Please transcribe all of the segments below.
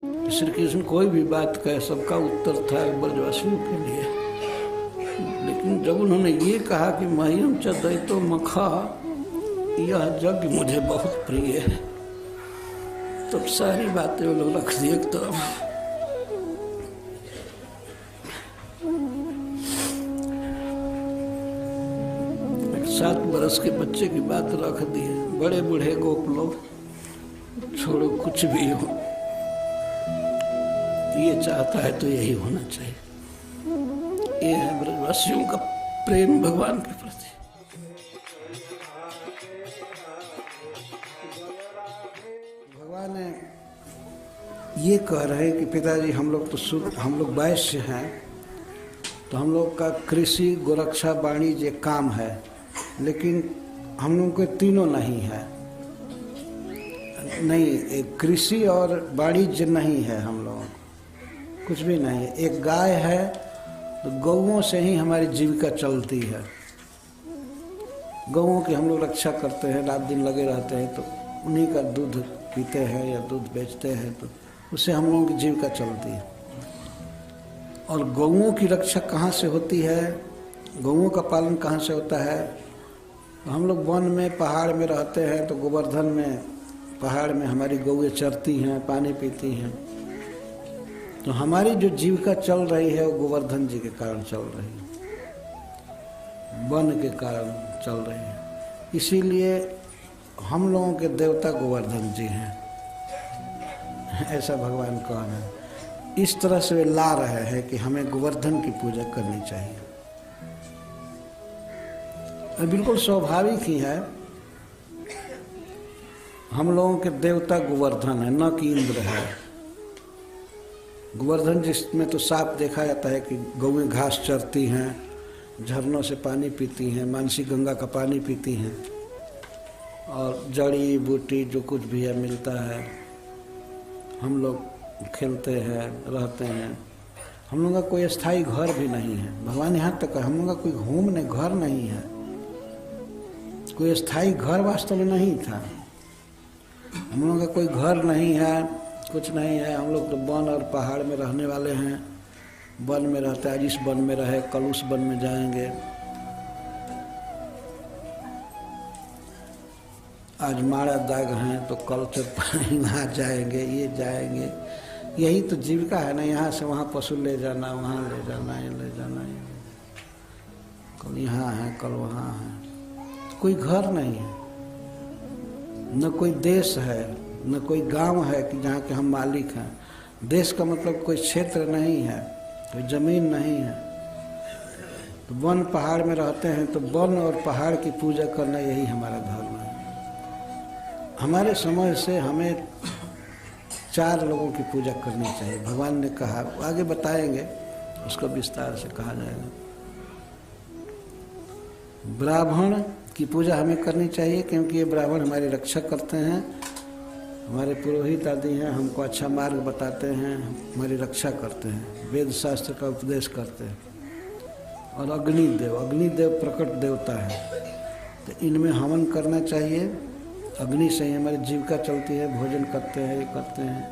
श्री कृष्ण कोई भी बात कहे सबका उत्तर था ब्रजवासियों के लिए। लेकिन जब उन्होंने ये कहा कि मह्यम च दैतो मखा, यह यज्ञ मुझे बहुत प्रिय है, तब सारी बातें वो लोग रख दिए एक तरफ। 7 बरस के बच्चे की बात रख दी है। बड़े बूढ़े गोप लोग छोड़ो कुछ भी हो, ये चाहता है तो यही होना चाहिए। ये है ब्रजवासियों का प्रेम भगवान के प्रति। भगवान ये कह रहे हैं कि पिताजी हम लोग वैश्य हैं, तो हम लोग का कृषि गोरक्षा वाणिज्य काम है, लेकिन हम लोग के तीनों नहीं है। नहीं, कृषि और वाणिज्य नहीं है, हम लोग कुछ भी नहीं है। एक गाय है तो गौओं से ही हमारी जीविका चलती है। गौओं की हम लोग रक्षा करते हैं, रात दिन लगे रहते हैं, तो उन्हीं का दूध पीते हैं या दूध बेचते हैं, तो उससे हम लोगों की जीविका चलती है। और गौओं की रक्षा कहाँ से होती है, गौओं का पालन कहाँ से होता है? हम लोग वन में पहाड़ में रहते हैं, तो गोवर्धन में पहाड़ में हमारी गौएं चरती हैं, पानी पीती हैं। तो हमारी जो जीविका चल रही है वो गोवर्धन जी के कारण चल रही है, वन के कारण चल रही है। इसीलिए हम लोगों के देवता गोवर्धन जी हैं, ऐसा भगवान कह रहे हैं। इस तरह से वे ला रहे हैं कि हमें गोवर्धन की पूजा करनी चाहिए। बिल्कुल स्वाभाविक ही है, हम लोगों के देवता गोवर्धन है, न कि इंद्र है। गोवर्धन जिसमें तो साफ देखा जाता है कि गौएं घास चरती हैं, झरनों से पानी पीती हैं, मानसी गंगा का पानी पीती हैं, और जड़ी बूटी जो कुछ भी है मिलता है। हम लोग खेलते हैं, रहते हैं। हम लोगों का कोई स्थायी घर भी नहीं है। भगवान यहाँ तक हम लोगों का कोई घूमने घर नहीं है, कोई स्थायी घर वास्तव में नहीं था। हम लोगों का कोई घर नहीं है, कुछ नहीं है। हम लोग तो वन और पहाड़ में रहने वाले हैं, वन में रहते हैं। आज इस वन में रहे, कल उस वन में जाएंगे। आज माड़ा दाग हैं तो कल से वहाँ जाएंगे, ये जाएंगे। यही तो जीविका है ना, यहाँ से वहाँ पशु ले जाना, वहाँ ले जाना, ये ले जाना, ये कल यहाँ है कल वहाँ है। कोई घर नहीं है, न कोई देश है, न कोई गांव है कि जहाँ के हम मालिक हैं। देश का मतलब कोई क्षेत्र नहीं है, कोई जमीन नहीं है। तो वन पहाड़ में रहते हैं, तो वन और पहाड़ की पूजा करना यही हमारा धर्म है। हमारे समझ से हमें 4 लोगों की पूजा करनी चाहिए। भगवान ने कहा, आगे बताएंगे, उसको विस्तार से कहा जाएगा। ब्राह्मण की पूजा हमें करनी चाहिए, क्योंकि ये ब्राह्मण हमारी रक्षा करते हैं, हमारे पुरोहित आदि हैं, हमको अच्छा मार्ग बताते हैं, हमारी रक्षा करते हैं, वेद शास्त्र का उपदेश करते हैं। और अग्निदेव प्रकट देवता है, तो इनमें हवन करना चाहिए। अग्नि से ही हमारी जीविका चलती है, भोजन करते हैं, ये करते हैं,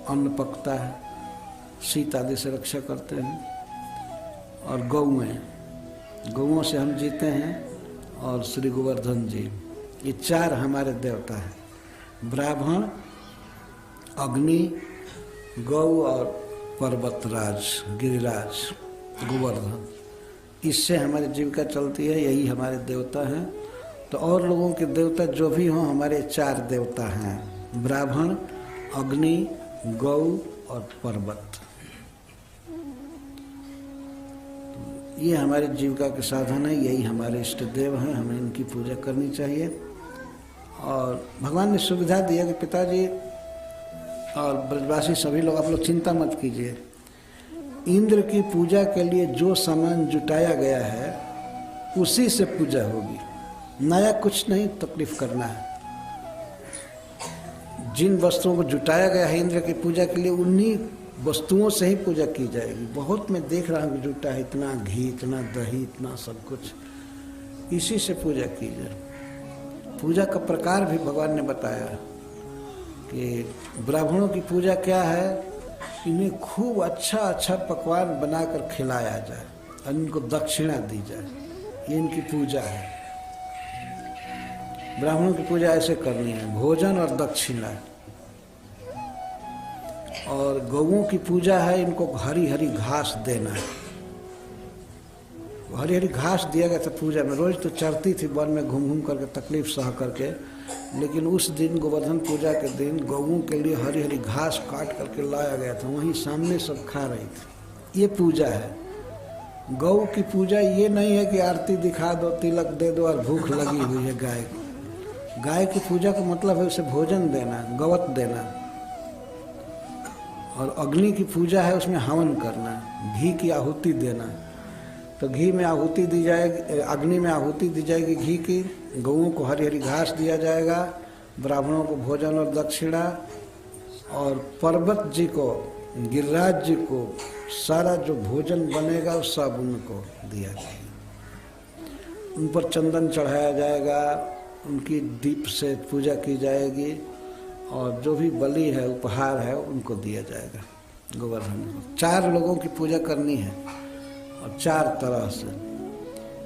अन्न पकता है, शीत आदि से रक्षा करते हैं। और गौओं से हम जीते हैं, और श्री गोवर्धन जी, ये 4 हमारे देवता हैं। ब्राह्मण, अग्नि, गौ और पर्वतराज गिरिराज गोवर्धन, इससे हमारी जीविका चलती है, यही हमारे देवता हैं। तो और लोगों के देवता जो भी हों, हमारे 4 देवता हैं, ब्राह्मण, अग्नि, गौ और पर्वत। ये हमारी जीविका के साधन है, यही हमारे इष्ट देव हैं, हमें इनकी पूजा करनी चाहिए। और भगवान ने सुविधा दिया कि पिताजी और ब्रजवासी सभी लोग, आप लोग चिंता मत कीजिए। इंद्र की पूजा के लिए जो सामान जुटाया गया है उसी से पूजा होगी, नया कुछ नहीं तकलीफ करना है। जिन वस्तुओं को जुटाया गया है इंद्र की पूजा के लिए, उन्हीं वस्तुओं से ही पूजा की जाएगी। बहुत मैं देख रहा हूँ कि जुटा है, इतना घी, इतना दही, इतना सब कुछ, इसी से पूजा की जाए। पूजा का प्रकार भी भगवान ने बताया। कि ब्राह्मणों की पूजा क्या है, इन्हें खूब अच्छा अच्छा पकवान बनाकर खिलाया जाए और इनको दक्षिणा दी जाए, ये इनकी पूजा है। ब्राह्मणों की पूजा ऐसे करनी है, भोजन और दक्षिणा। और गौओं की पूजा है, इनको हरी हरी घास देना है। हरी हरी घास दिया गया था पूजा में, रोज तो चरती थी वन में घूम घूम करके, तकलीफ सह करके, लेकिन उस दिन गोवर्धन पूजा के दिन गौओं के लिए हरी हरी घास काट करके लाया गया था, वहीं सामने सब खा रही थी। ये पूजा है। गौ की पूजा ये नहीं है कि आरती दिखा दो, तिलक दे दो और भूख लगी हुई है गाय को। गाय की पूजा का मतलब है उसे भोजन देना, गवत देना। और अग्नि की पूजा है, उसमें हवन करना, घी की आहुति देना। तो घी में आहुति दी जाएगी, अग्नि में आहुति दी जाएगी घी की, गौओं को हरी हरी घास दिया जाएगा, ब्राह्मणों को भोजन और दक्षिणा, और पर्वत जी को, गिरिराज जी को सारा जो भोजन बनेगा वो सब उनको दिया जाएगा। उन पर चंदन चढ़ाया जाएगा, उनकी दीप से पूजा की जाएगी, और जो भी बलि है, उपहार है, उनको दिया जाएगा गोवर्धन को। 4 लोगों की पूजा करनी है और 4 तरह से।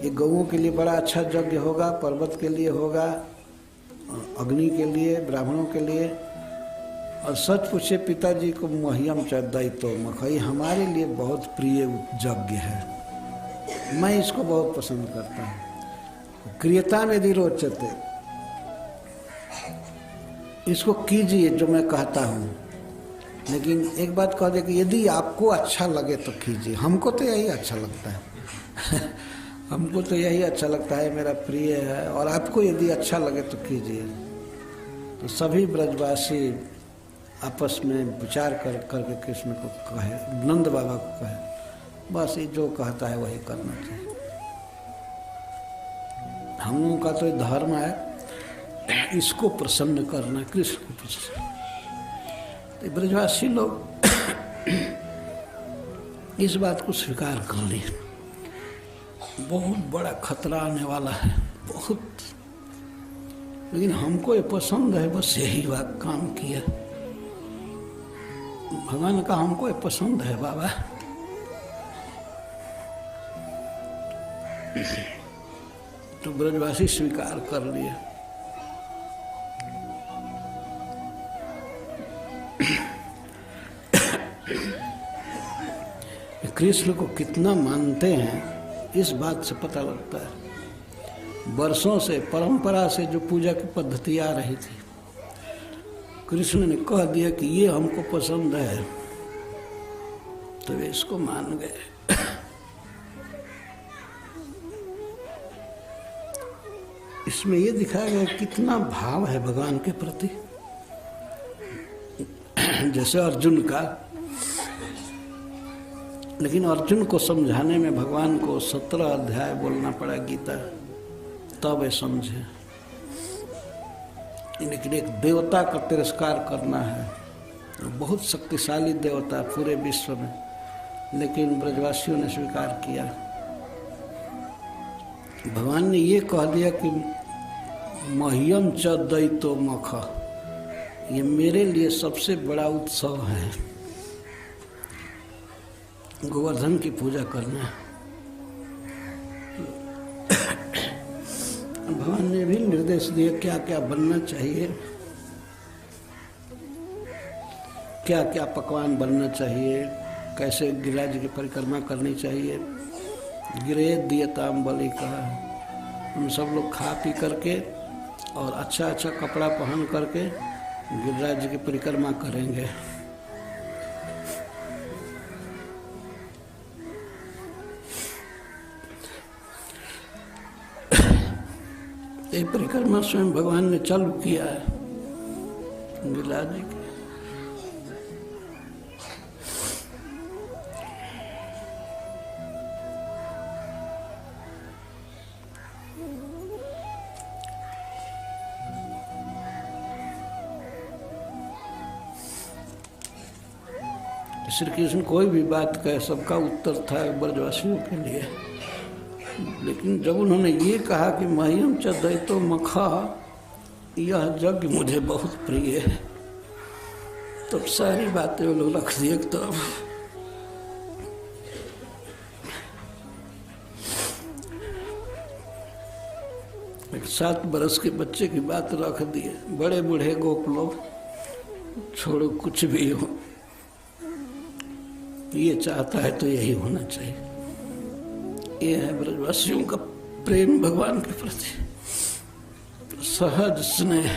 ये गौओं के लिए बड़ा अच्छा यज्ञ होगा, पर्वत के लिए होगा, अग्नि के लिए, ब्राह्मणों के लिए। और सच पूछे पिताजी को मह्यम च दैतो मखई हमारे लिए बहुत प्रिय यज्ञ है। मैं इसको बहुत पसंद करता हूँ। क्रियता में यदि रोचते, इसको कीजिए जो मैं कहता हूँ, लेकिन एक बात कह दे कि यदि आपको अच्छा लगे तो कीजिए। हमको तो यही अच्छा लगता है हमको तो यही अच्छा लगता है, मेरा प्रिय है। और आपको यदि अच्छा लगे तो कीजिए। तो सभी ब्रजवासी आपस में विचार करके कृष्ण को कहे, नंद बाबा को कहे, बस ये जो कहता है वही करना चाहिए। हम लोगों का तो धर्म है इसको प्रसन्न करना, कृष्ण को प्रसन्न। तो ब्रजवासी लोग इस बात को स्वीकार कर लिए। बहुत बड़ा खतरा आने वाला है, बहुत, लेकिन हमको ये पसंद है, बस यही बात काम किया। भगवान का हमको ये पसंद है बाबा। तो ब्रजवासी स्वीकार कर लिए। कृष्ण को कितना मानते हैं इस बात से पता लगता है। वर्षों से परंपरा से जो पूजा की पद्धति आ रही थी, कृष्ण ने कह दिया कि ये हमको पसंद है, तो वे इसको मान गए। इसमें ये दिखाया गया कितना भाव है भगवान के प्रति। जैसे अर्जुन का, लेकिन अर्जुन को समझाने में भगवान को 17 अध्याय बोलना पड़ा गीता, तब वे समझे। लेकिन एक देवता का तिरस्कार करना है, बहुत शक्तिशाली देवता पूरे विश्व में, लेकिन ब्रजवासियों ने स्वीकार किया। भगवान ने ये कह दिया कि मह्यम च दैतो मख, ये मेरे लिए सबसे बड़ा उत्सव है, गोवर्धन की पूजा करना। भगवान ने भी निर्देश दिए क्या क्या बनना चाहिए, क्या क्या पकवान बनना चाहिए, कैसे गिरिराज की परिक्रमा करनी चाहिए। गिरे दियताम बलि कहा, हम सब लोग खा पी करके और अच्छा अच्छा कपड़ा पहन करके गिरिराज की परिक्रमा करेंगे। ये परिक्रमा स्वयं भगवान ने चालू किया है गिरिराज जी की। श्री कृष्ण कोई भी बात कहे सबका उत्तर था ब्रजवासियों के लिए। लेकिन जब उन्होंने ये कहा कि मह्यम च दैतो मखा, यह यज्ञ मुझे बहुत प्रिय है, तब सारी बातें वो लोग रख दिए। तो अब एक 7 बरस के बच्चे की बात रख दिए। बड़े बूढ़े गोप लोग, छोड़ो कुछ भी हो, ये चाहता है तो यही होना चाहिए। ये है ब्रजवासियों का प्रेम भगवान के प्रति, सहज स्नेह।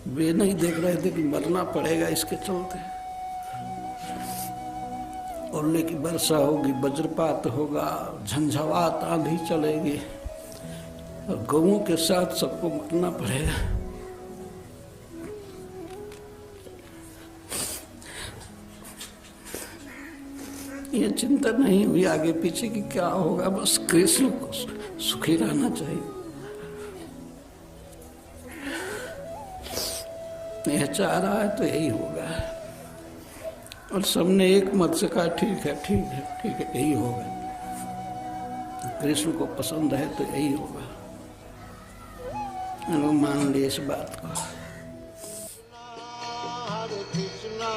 वे नहीं देख रहे थे कि मरना पड़ेगा इसके चलते। ओले की वर्षा होगी, वज्रपात होगा, झंझावात आंधी चलेगी और गौओं के साथ सबको मरना पड़ेगा। ये चिंता नहीं हुई आगे पीछे की क्या होगा, बस कृष्ण को सुखी रहना चाहिए। यह चाह रहा है तो यही होगा। और सबने एक मत से कहा ठीक है ठीक है ठीक है, यही होगा। कृष्ण को पसंद है तो यही होगा। लोग मान लिए इस बात को। हरे कृष्णा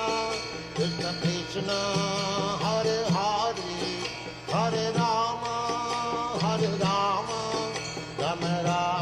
कृष्ण कृष्ण हरे हरे, हरे राम राम राम